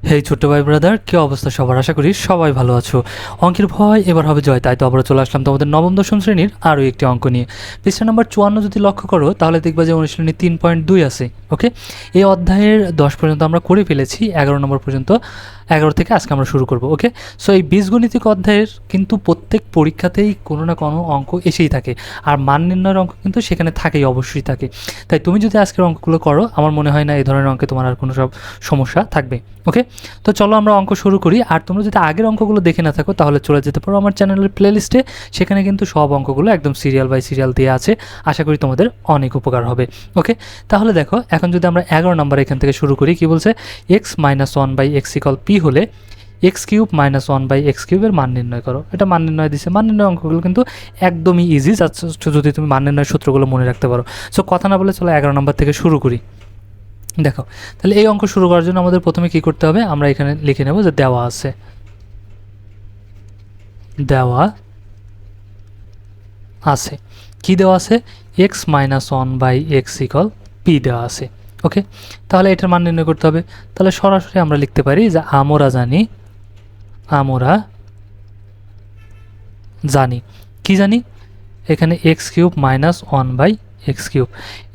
হেই ছোট্ট ভাই ব্রাদার, কি অবস্থা সবার? আশা করি সবাই ভালো আছো। অঙ্কের ভয় এবার হবে জয়, তাই তো আবার চলে আসলাম তোমাদের নবম দশম শ্রেণীর আরও একটি অঙ্ক নিয়ে। পৃষ্ঠা নম্বর 54 যদি লক্ষ্য করো তাহলে দেখবা যে অনুশীলনী 3.2 আছে। ওকে, এই অধ্যায়ের 10 পর্যন্ত আমরা করে ফেলেছি, 11 নম্বর পর্যন্ত 11 থেকে আজকে আমরা শুরু করব। ওকে, সো এই বীজগণিতিক অধ্যায়ের কিন্তু প্রত্যেক পরীক্ষাতেই কোনো না কোনো অঙ্ক এসেই থাকে, আর মান নির্ণয়ের অঙ্ক কিন্তু সেখানে থাকেই, অবশ্যই থাকে। তাই তুমি যদি আজকের অঙ্কগুলো করো, আমার মনে হয় না এই ধরনের অঙ্কে তোমার আর কোনো সব সমস্যা থাকবে। ওকে, তো চলো আমরা অঙ্ক শুরু করি। আর তোমরা যদি আগের অঙ্কগুলো দেখে না থাকো তাহলে চলে যেতে পারো আমার চ্যানেলের প্লেলিস্টে, সেখানে কিন্তু সব অঙ্কগুলো একদম সিরিয়াল বাই সিরিয়াল দেওয়া আছে। আশা করি তোমাদের অনেক উপকার হবে। ওকে, তাহলে দেখো এখন যদি আমরা 11 নম্বর এখান থেকে শুরু করি, কি বলছে? X minus one by x equal p হলে x cube minus one by x কিউবের মান নির্ণয় করো। এটা মান নির্ণয় দিছে। মান নির্ণয় অঙ্কগুলো কিন্তু একদমই ইজি, যদি তুমি মান নির্ণয়ের সূত্রগুলো মনে রাখতে পারো। সো কথা না বলে চলো 11 নম্বর থেকে শুরু করি। দেখো, তাহলে এই অঙ্ক শুরু করার জন্য আমাদের প্রথমে কি করতে হবে? আমরা এখানে লিখে নেব যে দেওয়া আছে, দেওয়া আছে কি দেওয়া আছে? X minus one by x equal P দেওয়া আছে। ওকে, তাহলে এটার মান নির্ণয় করতে হবে। তাহলে সরাসরি আমরা লিখতে পারি যে আমরা জানি, আমরা জানি কি জানি? এখানে x cube minus one by x cube,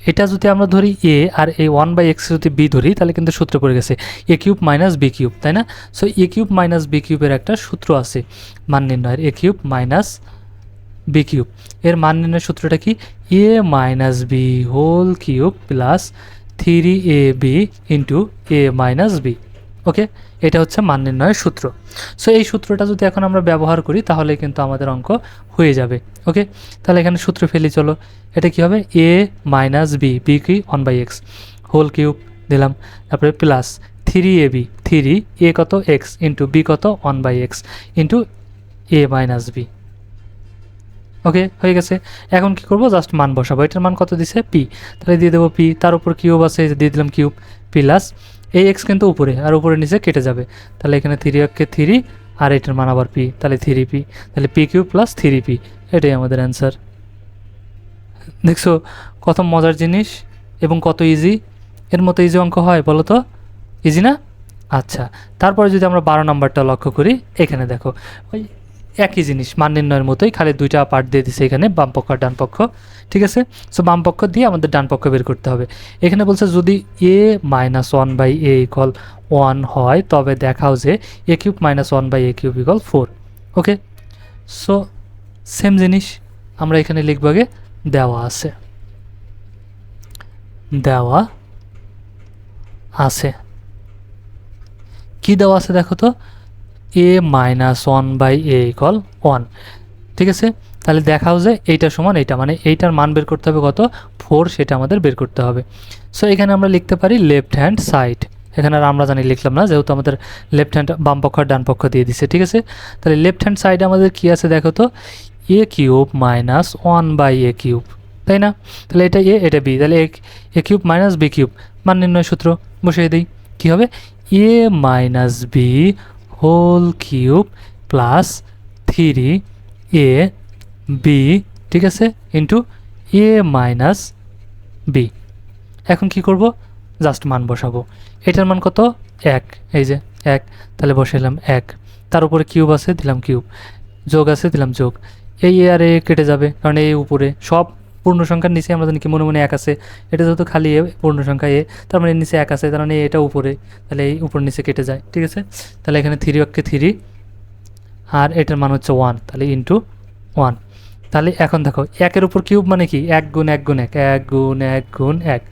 এটা যদি আমরা ধরি এ, আর এই ওয়ান বাই এক্স যদি বি ধরি, তাহলে কিন্তু সূত্র পড়ে গেছে a cube minus b cube, তাই না? So a cube minus b কিউবের একটা সূত্র আছে মান নির্ণয়ের, a cube minus b cube. এর মান নির্ণয়ের সূত্রটা কি? A minus B whole cube plus 3ab into a minus b. Okay, এটা হচ্ছে মান নির্ণয়ের সূত্র। সো এই সূত্রটা যদি এখন আমরা ব্যবহার করি তাহলে কিন্তু আমাদের অঙ্ক হয়ে যাবে। ওকে, তাহলে এখানে সূত্র ফেলি চলো। এটা কি হবে? এ মাইনাস বি, বি কি? 1/x হোল কিউব দিলাম, তারপরে প্লাস 3ab, 3 এ কত? এক্স ইন্টু বি কত? 1/x into a minus b. ওকে, হয়ে গেছে। এখন কি করব? জাস্ট মান বসাবো। এটার মান কত দিছে? পি, তাহলে দিয়ে দেবো পি। তার উপর কিউব আছে, দিয়ে দিলাম কিউব, প্লাস এই এক্স কিন্তু উপরে, আর উপরে নিচে কেটে যাবে, তাহলে এখানে 3 3, আর এটার মান আবার পি, তাহলে 3p, তাহলে পি কিউব প্লাস 3p। এটাই আমাদের অ্যান্সার। দেখছো কত মজার জিনিস এবং কত ইজি। এর মতো ইজি অঙ্ক হয় বলো তো? ইজি না? আচ্ছা, তারপরে যদি আমরা 12 নম্বরটা লক্ষ্য করি, এখানে দেখো ওই একই জিনিস, মান নির্ণয়ের মতোই, খালি দুইটা পার্ট দিয়ে দিছে এখানে, বাম পক্ষ আর ডান পক্ষ। ঠিক আছে, সো বাম পক্ষ দিয়ে আমাদের ডান পক্ষ বের করতে হবে। এখানে বলছে যদি a minus one by a equal 1 হয় তবে দেখাও যে a cube minus one by a cube equal 4। Okay, so same জিনিস আমরা এখানে লিখব আগে দেওয়া আছে, দেওয়া আছে কি দেওয়া আছে দেখো তো? A minus one by a equal 1। ঠিক আছে, তাহলে দেখাও যে এইটা সমান এইটা, মানে এইটার মান বের করতে হবে কত? 4, সেটা আমাদের বের করতে হবে। সো এখানে আমরা লিখতে পারি লেফট হ্যান্ড সাইড। এখানে আর আমরা জানি লিখলাম না, যেহেতু আমাদের লেফট হ্যান্ড বাম পক্ষ আর ডান পক্ষ দিয়ে দিছে। ঠিক আছে, তাহলে লেফট হ্যান্ড সাইডে আমাদের কী আছে দেখো তো? A cube minus one by a cube, তাই না? তাহলে এটা এ, এটা বি, তাহলে a cube minus b cube, মান নির্ণয় সূত্র বসিয়ে দিই। কী হবে? A minus B whole cube plus 3 a b, ঠিক আছে, ইন্টু এ মাইনাস বি। এখন কি করব? জাস্ট মান বসাবো। এটার মান কত? 1, এই যে 1, তাহলে বসাইলাম 1, তার উপরে কিউব আছে, দিলাম কিউব, যোগ আছে, দিলাম যোগ। এই এ আর এ কেটে যাবে, কারণ এই উপরে সব পূর্ণ সংখ্যার নিচে আমরা জানি কি মনে মনে 1 আছে, এটা যেহেতু খালি এ পূর্ণ সংখ্যা এ, তার মানে নিচে 1 আছে, তার মানে এটা উপরে, তাহলে এই উপর নিচে কেটে যায়। ঠিক আছে, তাহলে এখানে 3 আর এটার মান হচ্ছে 1, তাহলে ইন্টু 1। তাহলে এখন দেখো 1-এর উপর কিউব মানে কি? 1 গুণ 1 গুণ 1, 1 গুণ 1 গুণ 1,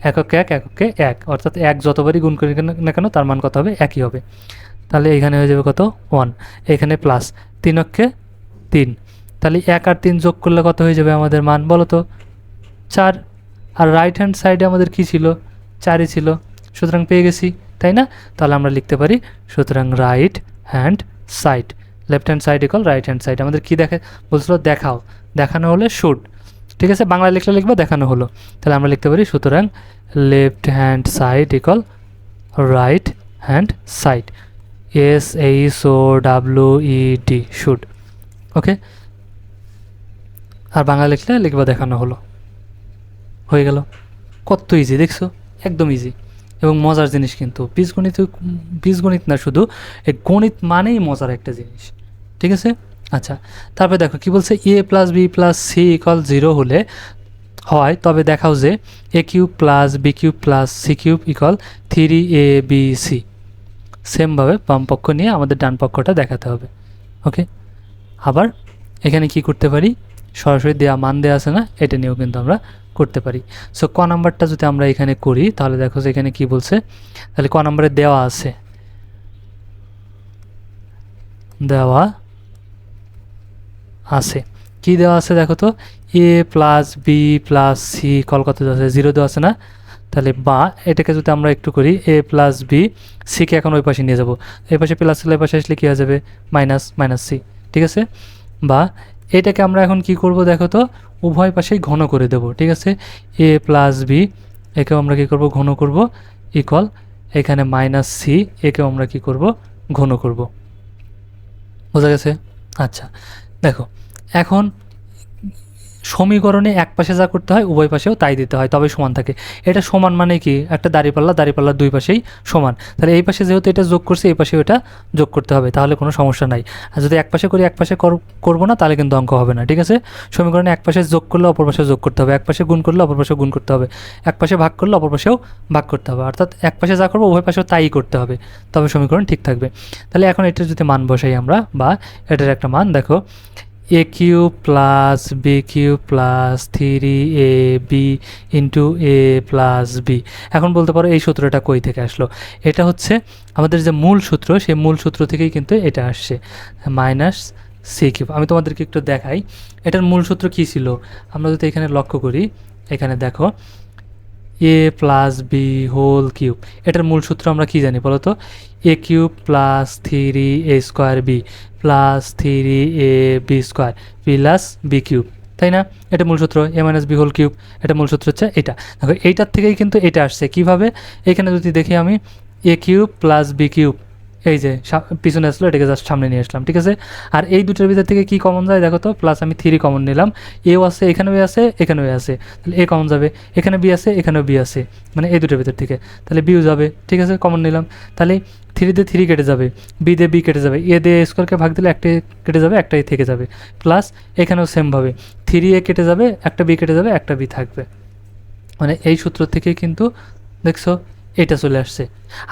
এককে 1, এককে 1, অর্থাৎ 1 যতবারই গুণ করি না কেন তার মান কত হবে? একই হবে। তাহলে এখানে হয়ে যাবে কত? 1, এখানে প্লাস 3 3, তাহলে 1 আর 3 যোগ করলে কত হয়ে যাবে আমাদের মান বলো তো? 4। আর রাইট হ্যান্ড সাইডে আমাদের কি ছিল? 4ই ছিল, সুতরাং পেয়ে গেছি, তাই না? তাহলে আমরা লিখতে পারি সুতরাং right hand side, left hand side equal right hand side. আমাদের কি দেখে বলছিল? দেখাও, দেখানো হলে শুড। ঠিক আছে, বাংলায় লিখলে লিখবো দেখানো হলো, তাহলে আমরা লিখতে পারি সুতরাং left hand side equal right hand side, SHOWED, showed. Okay, আর বাংলা লিখলে লিখবো দেখানো হলো, হয়ে গেল। কত ইজি দেখছো? একদম ইজি। এবং মজার জিনিস কিন্তু বীজগণিত না, শুধু এই গণিত মানেই মজার একটা জিনিস, ঠিক আছে। আচ্ছা, তারপরে দেখো কি বলছে, a plus B plus C equal 0 হলে হয় তবে দেখাও যে a cube plus B cube plus C cube equal 3abc। সেমভাবে বাম পক্ষ নিয়ে আমাদের ডান পক্ষটা দেখাতে হবে। ওকে, আবার এখানে কি করতে পারি, সরাসরি দেওয়া মান দেওয়া আছে না, এটা নিয়েও কিন্তু আমরা করতে পারি। সো ক নাম্বারটা যদি আমরা এখানে করি তাহলে দেখো যে এখানে কি বলছে, তাহলে ক নাম্বারে দেওয়া আছে, কি দেওয়া আছে দেখো তো, a plus B plus C কত দেওয়া আছে, 0 দেওয়া আছে না। তাহলে বা এটাকে যদি আমরা একটু করি, a প্লাস বি, সিকে এখন ওই পাশে নিয়ে যাব, এই পাশে প্লাস এই পাশে আসলে কী হয়ে যাবে, মাইনাস সি, ঠিক আছে। বা এটাকে আমরা এখন কি করব দেখো তো, উভয় পাশেই ঘন করে দেব, ঠিক আছে। a প্লাস বি একেও আমরা কি করব, ঘন করব, ইকুয়াল এখানে মাইনাস সি একেও আমরা কি করব, ঘন করব। বোঝা গেছে? আচ্ছা, দেখো এখন সমীকরণে এক পাশে যা করতে হয় উভয় পাশেও তাই দিতে হয়, তবে সমান থাকে। এটা সমান মানে কি, একটা দাঁড়িপাল্লা দুই পাশেই সমান, তাহলে এই পাশে যেহেতু এটা যোগ করছে এই পাশে ওটা যোগ করতে হবে, তাহলে কোনো সমস্যা নাই। আর যদি এক পাশে করি এক পাশে করবো না তাহলে কিন্তু অঙ্ক হবে না, ঠিক আছে। সমীকরণে এক পাশে যোগ করলে অপর পাশে যোগ করতে হবে, এক পাশে গুণ করলে অপর পাশে গুণ করতে হবে, এক পাশে ভাগ করলে অপর পাশেও ভাগ করতে হবে, অর্থাৎ এক পাশে যা করবো উভয় পাশেও তাই করতে হবে, তবে সমীকরণ ঠিক থাকবে। তাহলে এখন এটার যদি মান বসাই আমরা, বা এটার একটা মান দেখো, a cube plus B cube plus 3ab into a plus B. এখন বলতে পারো এই সূত্রটা কই থেকে আসলো, এটা হচ্ছে আমাদের যে মূল সূত্র, সেই মূল সূত্র থেকেই কিন্তু এটা আসছে, মাইনাস সি কিউব। আমি তোমাদেরকে একটু দেখাই এটার মূল সূত্র কী ছিল। আমরা যদি এখানে লক্ষ্য করি, এখানে দেখো a plus B whole cube, এটার মূল সূত্র আমরা কি জানি বলো তো, a cube plus 3a square B plus 3ab square plus B cube, তাই না। এটা মূল সূত্র, a minus B whole cube, এটা মূল সূত্র হচ্ছে এটা। দেখো এইটার থেকেই কিন্তু এটা আসছে, কিভাবে, এখানে যদি দেখি আমি a cube plus B cube, এই যে পিছনে আসলো এটাকে জাস্ট সামনে নিয়ে আসলাম, ঠিক আছে। আর এই দুটোর ভিতর থেকে কি কমন যায় দেখো তো, প্লাস আমি 3 কমন নিলাম, এও আছে এখানেও আছে এখানেও আছে, তাহলে এ কমন যাবে, এখানে বি আছে এখানেও বি আছে, মানে এই দুটোর ভিতর থেকে, তাহলে বিও যাবে, ঠিক আছে, কমন নিলাম। তাহলে 3 দিয়ে 3 কেটে যাবে, বি দিয়ে বি কেটে যাবে, এ দিয়ে স্কোয়ারকে ভাগ দিলে একটাই কেটে যাবে, একটাই থেকে যাবে, প্লাস এখানেও সেমভাবে 3a কেটে যাবে, একটা বি কেটে যাবে, একটা বি থাকবে, মানে এই সূত্র থেকে কিন্তু দেখছো এটা চলে আসছে।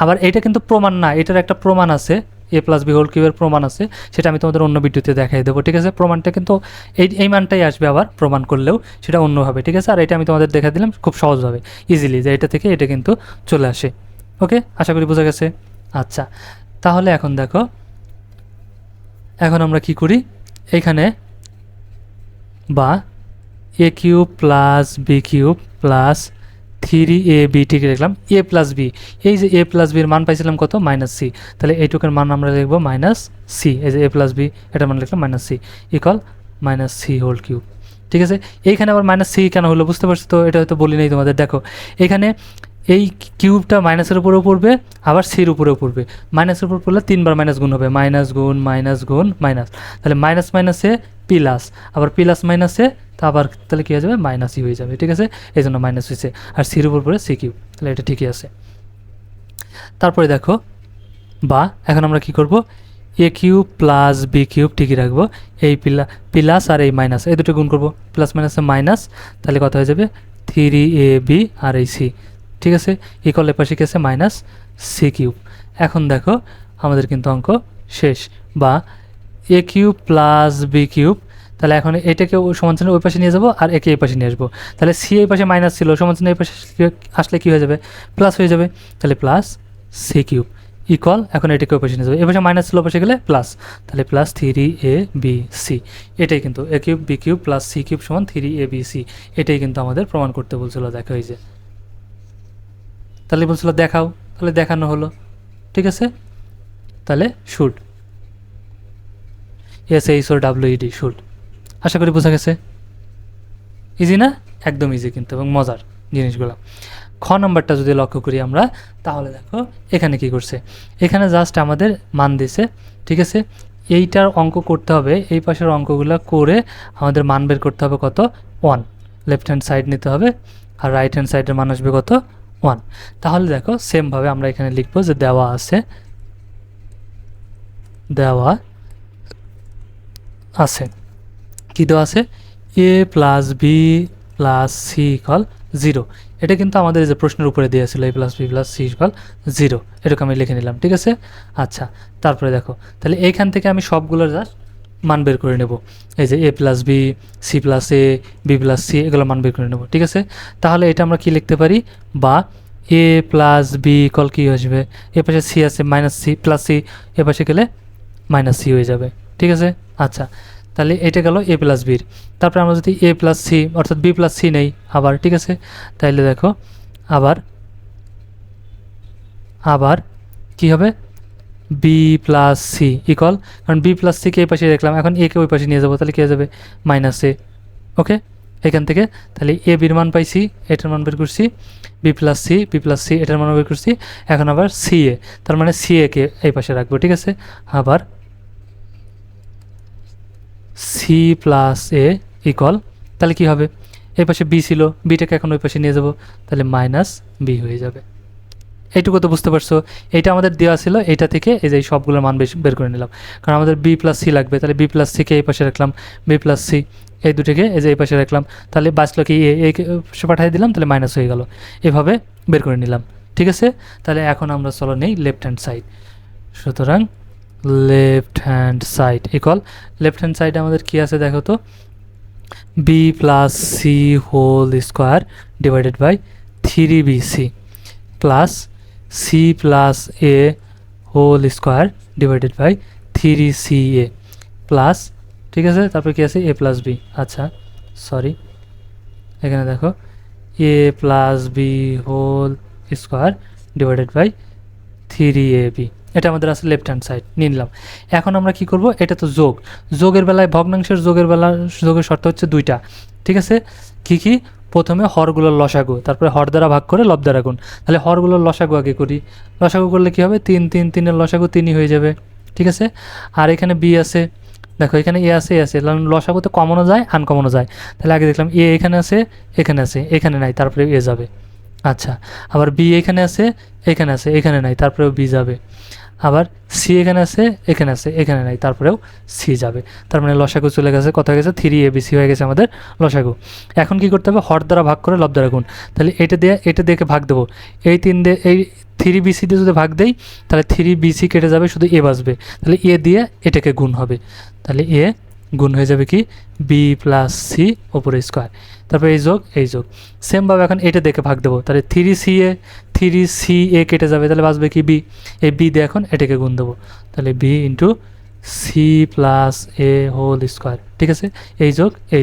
আবার এটা কিন্তু প্রমাণ না, এটার একটা প্রমাণ আছে, a প্লাস বি হোল কিউবের প্রমাণ আছে, সেটা আমি তোমাদের অন্য ভিডিওতে দেখাই দেবো, ঠিক আছে। প্রমাণটা কিন্তু এই মানটাই আসবে, আবার প্রমাণ করলেও সেটা অন্যভাবে, ঠিক আছে। আর এটা আমি তোমাদের দেখা দিলাম খুব সহজভাবে, ইজিলি, যে এটা থেকে এটা কিন্তু চলে আসে। ওকে, আশা করি বোঝা গেছে। আচ্ছা, তাহলে এখন দেখো, এখন আমরা কি করি, এখানে বা a cube plus B cube plus 3ab ঠিক লিখলাম, a প্লাস বি, এই যে a প্লাস বির মান পাইছিলাম কত, মাইনাস সি, তাহলে এইটুকুর মান আমরা লিখবো মাইনাস সি, এই যে a প্লাস বি এটার মান লিখলাম minus C equal minus C whole cube, ঠিক আছে। এইখানে আবার মাইনাস সি কেন হলো বুঝতে পারছো তো, এটা হয়তো বলি নাই তোমাদের। দেখো এখানে এই কিউবটা মাইনাসের উপরেও পড়বে, আবার সির উপরেও পড়বে, মাইনাসের উপর পড়লে 3 বার মাইনাস গুণ হবে, মাইনাস গুণ মাইনাস গুণ মাইনাস, তাহলে মাইনাস মাইনাসে প্লাস, আবার প্লাস মাইনাসে তা আবার তাহলে কী হয়ে যাবে, মাইনাসই হয়ে যাবে, ঠিক আছে, এই জন্য মাইনাস হয়েছে, আর সির উপর পড়ে সি কিউব, তাহলে এটা ঠিকই আছে। তারপরে দেখো, বা এখন আমরা কি করব, এ কিউব প্লাস বি কিউব ঠিকই রাখবো, এই প্লাস আর এই মাইনাস এই দুটো গুণ করবো, প্লাস মাইনাসে মাইনাস, তাহলে কত হয়ে যাবে 3ab আর এই সি, ঠিক আছে, ইকুয়াল এপাশে কি আছে মাইনাস সি কিউব। এখন দেখো আমাদের কিন্তু অঙ্ক শেষ। বা এ কিউব প্লাস বি কিউব, তাহলে এখন এটাকে সমান চিহ্ন ওই পাশে নিয়ে যাবো আর একে এই পাশে নিয়ে আসবো, তাহলে সি এই পাশে মাইনাস ছিল, সমান চিহ্ন এই পাশে আসলে কী হয়ে যাবে, প্লাস হয়ে যাবে, তাহলে প্লাস সি কিউব ইকুয়াল, এখন এটাকে ওই পাশে নিয়ে যাবে, এ পাশে মাইনাস ছিল পাশে গেলে প্লাস, তাহলে প্লাস 3abc, এটাই কিন্তু a cube b cube plus C cube সমান 3abc, এটাই কিন্তু আমাদের প্রমাণ করতে বলছিল। দেখো এই যে, তাহলে বলছিল দেখাও, তাহলে দেখানো হলো, ঠিক আছে। তাহলে শুড, SHOWED শুড, আশা করি বোঝা গেছে। ইজি না, একদম ইজি কিন্তু, এবং মজার জিনিসগুলো। খ নম্বরটা যদি লক্ষ্য করি আমরা, তাহলে দেখো এখানে কি করছে, এখানে জাস্ট আমাদের মান দিছে, ঠিক আছে। এইটার অঙ্ক করতে হবে, এই পাশের অঙ্কগুলো করে আমাদের মান বের করতে হবে কত, 1, লেফট হ্যান্ড সাইড নিতে হবে, আর রাইট হ্যান্ড সাইডের মান আসবে কত, 1। তাহলে দেখো সেমভাবে আমরা এখানে লিখবো যে দেওয়া আছে কি দেওয়া আছে a plus B plus C equal 0। এটা কিন্তু আমাদের এই যে প্রশ্নের উপরে দিয়েছিল a plus B plus C equal 0, এরকম আমি লিখে নিলাম, ঠিক আছে। আচ্ছা, তারপরে দেখো তাহলে এইখান থেকে আমি সবগুলোর জাস্ট মান বের করে নেব। এই যে এ প্লাস বি, সি প্লাস এ, বি প্লাস সি, এগুলো মান বের করে নেব, ঠিক আছে। তাহলে এটা আমরা কি লিখতে পারি, বা এ প্লাস বি ইকুয়াল কী আসবে, এ পাশে সি আছে মাইনাস সি প্লাস সি, এ পাশে গেলে মাইনাস সি হয়ে যাবে, ঠিক আছে। আচ্ছা, তাহলে এটা গেল এ প্লাস বির। তারপরে আমরা যদি এ প্লাস সি অর্থাৎ বি প্লাস সি নেই আবার, ঠিক আছে। তাইলে দেখো আবার কি হবে, বি প্লাস সি ইকুয়াল, কারণ বি প্লাস সিকে এই পাশে রাখলাম, এখন একে ওই পাশে নিয়ে যাবো, তাহলে কী হয়ে যাবে মাইনাস এ। ওকে, এখান থেকে তাহলে এ বির মান পাইছি, এটার মান বের করছি, বি প্লাস সি এটার মান বের করছি, এখন আবার সি এ, তার মানে সি একে এই পাশে রাখবো, ঠিক আছে। আবার সি প্লাস এ ইকুয়াল, তাহলে কী হবে, এই পাশে বি ছিল, বিটাকে এখন ওই পাশে নিয়ে যাব, তাহলে মাইনাস বি হয়ে যাবে। এইটুকু তো বুঝতে পারছো, এইটা আমাদের দেওয়া ছিল, এইটা থেকে এই যে সবগুলোর মান বের করে নিলাম, কারণ আমাদের বি প্লাস সি লাগবে, তাহলে বি প্লাস সিকে এই পাশে রাখলাম, বি প্লাস সি এই দুটিকে এই যে এই পাশে রাখলাম, তাহলে বাঁচলো কি এ পাঠিয়ে দিলাম, তাহলে মাইনাস হয়ে গেল, এভাবে বের করে নিলাম, ঠিক আছে। তাহলে এখন আমরা চলো নেই লেফট হ্যান্ড সাইড। সুতরাং left hand side equal, left hand সাইডে আমাদের কী আছে দেখো তো, b plus c whole square divided by 3bc plus c plus a whole square divided by 3ca plus, ঠিক আছে। তারপরে কী আছে এ প্লাস বি, আচ্ছা সরি এখানে দেখো a plus B whole square divided by 3ab, এটা আমাদের আছে লেফট হ্যান্ড সাইড নিয়ে নিলাম। এখন আমরা কি করব, এটা তো যোগের বেলায় ভগ্নাংশের যোগের শর্ত হচ্ছে দুইটা, ঠিক আছে। কি প্রথমে হরগুলোর লসাগু, তারপরে হর দ্বারা ভাগ করে লব দ্বারা গুণ। তাহলে হরগুলোর লসাগু আগে করি, লসাগু করলে কি হবে 3 3 3-এর লসাগু 3ই হয়ে যাবে, ঠিক আছে। আর এখানে বি আছে, দেখো এখানে এ আছে লসাগুতে কমনও যায় আনকমনও যায়, তাহলে আগে দেখলাম এ এখানে আছে এখানে নাই, তারপরে এ যাবে। আচ্ছা, আবার বি এখানে আছে এখানে নাই, তারপরেও বি যাবে। আবার সি এখানে আছে এখানে নাই, তারপরেও সি যাবে। তার মানে লসাগু চলে গেছে, কত হয়ে গেছে 3abc হয়ে গেছে আমাদের লসাগু। এখন কি করতে হবে, হর দ্বারা ভাগ করে লব দ্বারা গুণ। তাহলে এটা দিয়ে ভাগ দেবো, এই 3bc দিয়ে যদি ভাগ দেই তাহলে 3bc কেটে যাবে, শুধু এ বাঁচবে, তাহলে এ দিয়ে এটাকে গুণ হবে, তাহলে এ গুণ হয়ে যাবে কি বি প্লাস সি ওপরে স্কোয়ার, তারপরে এই যোগ সেমভাবে এখন এটা দেখে ভাগ দেবো, তাহলে 3ca কেটে যাবে, তাহলে বাঁচবে কি বি, এই বি দিয়ে এখন এটাকে গুণ দেবো, তাহলে B into C plus a whole square, ঠিক আছে। এই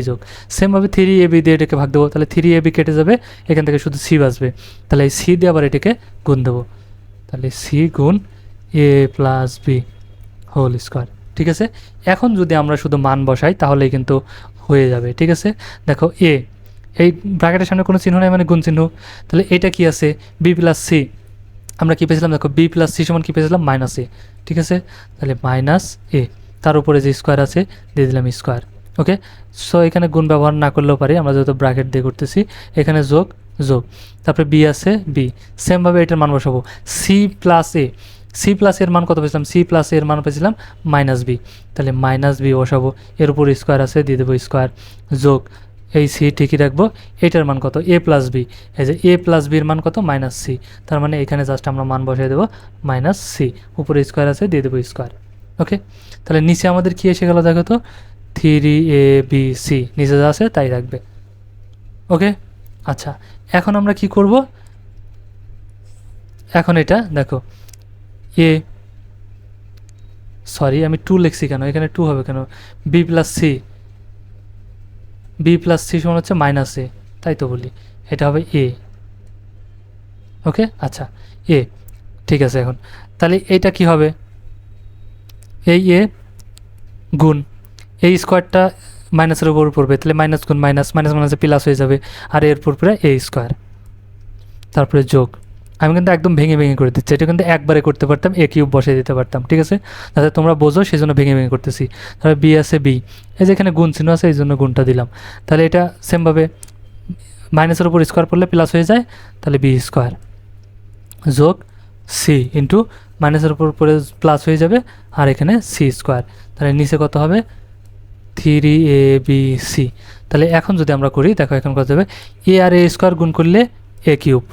যোগ সেমভাবে 3ab দিয়ে এটাকে ভাগ দেবো, তাহলে 3ab কেটে যাবে, এখান থেকে শুধু সি বাঁচবে, তাহলে এই সি দিয়ে আবার এটাকে গুণ দেবো, তাহলে সি গুণ এ প্লাস বি হোল স্কোয়ার, ঠিক আছে। এখন যদি আমরা শুধু মান বসাই তাহলেই কিন্তু হয়ে যাবে, ঠিক আছে। দেখো এই ব্র্যাকেটের সামনে কোনো চিহ্ন নেই, মানে গুণ চিহ্ন, তাহলে এটা কি আছে বি প্লাস সি, আমরা কী পেয়েছিলাম দেখো বি প্লাস সি সমান কী পেয়েছিলাম মাইনাস এ, ঠিক আছে। তাহলে মাইনাস এ, তার উপরে যে স্কোয়ার আছে দিয়ে দিলাম স্কোয়ার, ওকে। সো এখানে গুণ ব্যবহার না করলেও পারি, আমরা যেহেতু ব্র্যাকেট দিয়ে করতেছি, এখানে যোগ তারপরে বি আছে বি, সেমভাবে এটার মান বসাবো, সি প্লাস এর মান কত পেয়েছিলাম, সি প্লাস এর মান পেয়েছিলাম মাইনাস বি, তাহলে মাইনাস বি বসাবো, এর উপর স্কোয়ার আছে দিয়ে দেবো স্কোয়ার, যোগ এই সি ঠিকই রাখবো, এটার মান কত এ প্লাস বি, এই যে এ প্লাস বির মান কত মাইনাস সি, তার মানে এখানে জাস্ট আমরা মান বসাই দেবো মাইনাস সি, উপরে স্কোয়ার আছে দিয়ে দেবো স্কোয়ার, ওকে। তাহলে নিচে আমাদের কী এসে গেল দেখো তো 3abc, নিচে যা আছে তাই রাখবে, ওকে। আচ্ছা, এখন আমরা কি করব, এখন এটা দেখো আমি 2 লিখছি কেন, এখানে 2 হবে কেন, বি প্লাস সি সমান হচ্ছে মাইনাস এ, তাই তো বলি, এটা হবে এ, ওকে। আচ্ছা এ, ঠিক আছে। এখন তাহলে এইটা কি হবে, এই এ গুণ এই স্কোয়ারটা মাইনাসের উপর পড়বে, তাহলে মাইনাস গুণ মাইনাসে প্লাস হয়ে যাবে, আর এর পরে এ স্কোয়ার, তারপরে যোগ, আমি কিন্তু একদম ভেঙে করে দিচ্ছি, এটা কিন্তু একবারে করতে পারতাম, এ কিউব বসিয়ে দিতে পারতাম, ঠিক আছে, যাতে তোমরা বোঝো সেই জন্য ভেঙে করতেছি। তাহলে বি আছে বি, এই যে এখানে গুণ চিহ্ন আছে এই জন্য গুণটা দিলাম, তাহলে এটা সেমভাবে মাইনাসের উপর স্কোয়ার পড়লে প্লাস হয়ে যায়, তাহলে বি স্কোয়ার, যোগ সি ইন্টু মাইনাসের উপর পরে প্লাস হয়ে যাবে আর এখানে সি স্কোয়ার, তাহলে নিচে কত হবে 3abc। তাহলে এখন যদি আমরা করি দেখো এখন কত হবে এ আর এ স্কোয়ার গুণ করলে এ কিউব,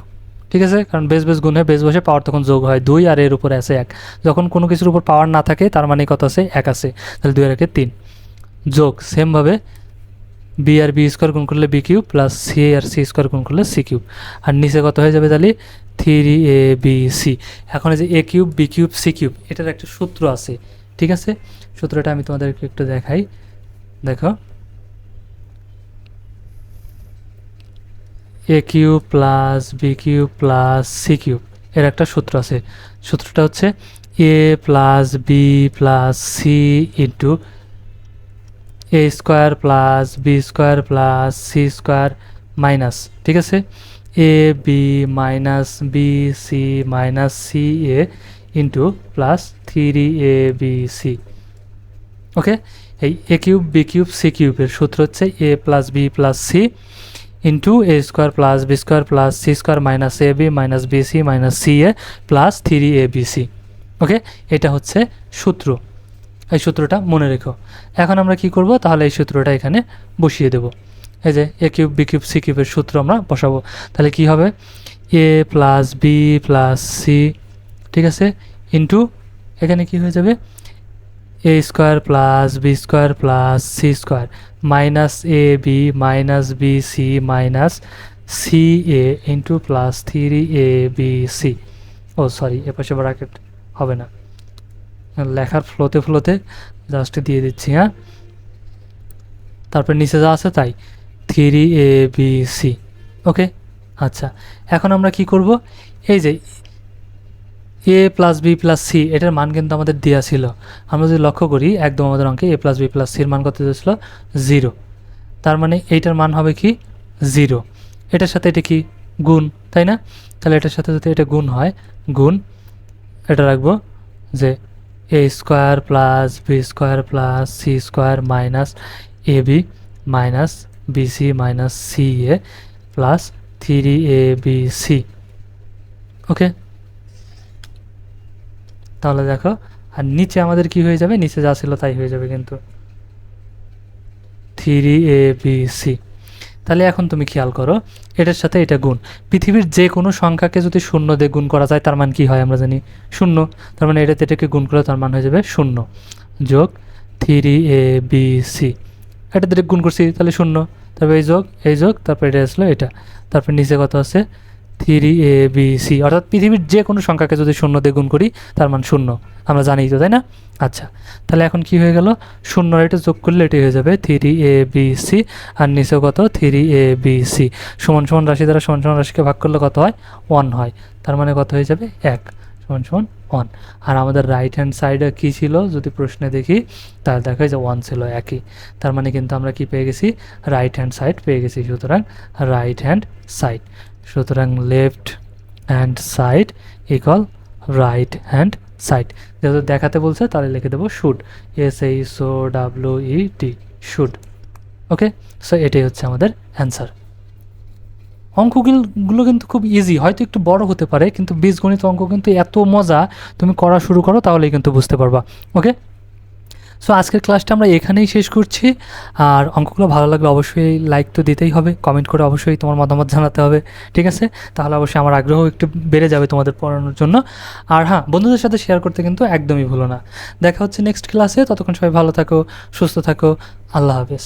ঠিক আছে, কারণ বেস বেস গুণ হয় বেস বসে পাওয়ার তখন যোগ হয় 2 আর এর উপরে আছে 1, যখন কোনো কিছুর উপর পাওয়ার না থাকে তার মানে কত আছে 1 আছে, তাহলে 2 আর 1 3 যোগ সেমভাবে বি আর বি স্কোয়ার গুণ করলে বি কিউব প্লাস সি আর সি স্কোয়ার গুণ করলে সি কিউব, আর নিচে কত হয়ে যাবে তাহলে 3abc। এখন এই যে a cube b cube c cube এটার একটা সূত্র আছে, ঠিক আছে, সূত্রটা আমি তোমাদেরকে একটু দেখাই। দেখো a cube plus B cube plus C cube এর একটা সূত্র আছে, সূত্রটা হচ্ছে a plus B plus c into a square plus b square plus c square minus, ঠিক আছে, a b minus b c minus c a into plus 3abc। Okay, এই a cube b cube c কিউবের সূত্র হচ্ছে a plus B plus c into a square plus b square plus c square minus a b minus b c minus c a plus 3abc। Okay, এটা হচ্ছে সূত্র, এই সূত্রটা মনে রেখো। এখন আমরা কি করব, তাহলে এই সূত্রটা এখানে বসিয়ে দেব। এই যে a cube b cube c কিউবের সূত্র আমরা বসাবো, তাহলে কি হবে a plus B plus c, ঠিক আছে, ইন্টু এখানে কি হয়ে যাবে a square plus b square plus c square minus a b minus b c minus c a into plus 3abc। Oh sorry, এপাশে ব্র্যাকেট হবে না, লেখার ফ্লোতে জাস্ট দিয়ে দিচ্ছি, হ্যাঁ, তারপর নিচে যা আছে তাই 3abc। ওকে, আচ্ছা, এখন আমরা কি করব, এই যে এ প্লাস বি প্লাস সি এটার মান কিন্তু আমাদের দেওয়া ছিল, আমরা যদি লক্ষ্য করি একদম আমাদের অঙ্কে এ প্লাস বি প্লাস সির মান কত দিয়েছিল 0, তার মানে এইটার মান হবে কি 0, এটার সাথে এটা কি গুণ, তাই না, তাহলে এটার সাথে যদি এটা গুণ হয় গুণ এটা রাখবো যে a square plus b square plus c square minus a b minus b c minus c a plus 3abc। Okay, তাহলে দেখো আর নিচে আমাদের কি হয়ে যাবে, নিচে যা ছিল তাই হয়ে যাবে কিন্তু 3abc। তাহলে এখন তুমি খেয়াল করো এটার সাথে এটা গুণ, পৃথিবীর যে কোনো সংখ্যাকে যদি 0 দিয়ে গুণ করা যায় তার মান কি হয় আমরা জানি 0, তার মানে এটাতে এটাকে গুণ করলে তার মান হয়ে যাবে 0 যোগ 3abc, এটা দিয়ে গুণ করছি তাহলে 0, তারপর এই যোগ তারপর এটা আসলো এটা, তারপর নিচে কত আছে 3abc, অর্থাৎ পৃথিবীর যে কোনো সংখ্যাকে যদি 0 দিয়ে গুণ করি তার মান 0, আমরা জানি তো, তাই না। আচ্ছা, তাহলে এখন কি হয়ে গেল 0 এটা যোগ করলে এটি হয়ে যাবে 3abc আর নিচেও কত 3abc, সমান সমান রাশি দ্বারা সমান সমান রাশিকে ভাগ করলে কত হয় 1 হয়, তার মানে কত হয়ে যাবে 1 সমান সমান 1। আর আমাদের রাইট হ্যান্ড সাইডে কী ছিল যদি প্রশ্নে দেখি, তাহলে দেখা যায় যে 1 ছিল একই, তার মানে কিন্তু আমরা কি পেয়ে গেছি রাইট হ্যান্ড সাইড পেয়ে গেছি, সুতরাং রাইট হ্যান্ড সাইড, সুতরাং left hand side equal right hand side, যেহেতু দেখাতে বলছে তাহলে লিখে দেবো should, SHOWED showed. Okay, so এটাই হচ্ছে আমাদের অ্যান্সার। অঙ্কগুলো কিন্তু খুব ইজি, হয়তো একটু বড় হতে পারে কিন্তু বীজগণিত অঙ্ক কিন্তু এত মজা, তুমি করা শুরু করো তাহলেই কিন্তু বুঝতে পারবা। ওকে, সো আজকের ক্লাসটা আমরা এখানেই শেষ করছি, আর অঙ্কগুলো ভালো লাগলে অবশ্যই লাইক তো দিতেই হবে, কমেন্ট করে অবশ্যই তোমার মতামত জানাতে হবে, ঠিক আছে, তাহলে অবশ্যই আমার আগ্রহ একটু বেড়ে যাবে তোমাদের পড়ানোর জন্য। আর হ্যাঁ, বন্ধুদের সাথে শেয়ার করতে কিন্তু একদমই ভুলো না। দেখা হচ্ছে নেক্সট ক্লাসে, ততক্ষণ সবাই ভালো থাকো, সুস্থ থাকো, আল্লাহ হাফেজ।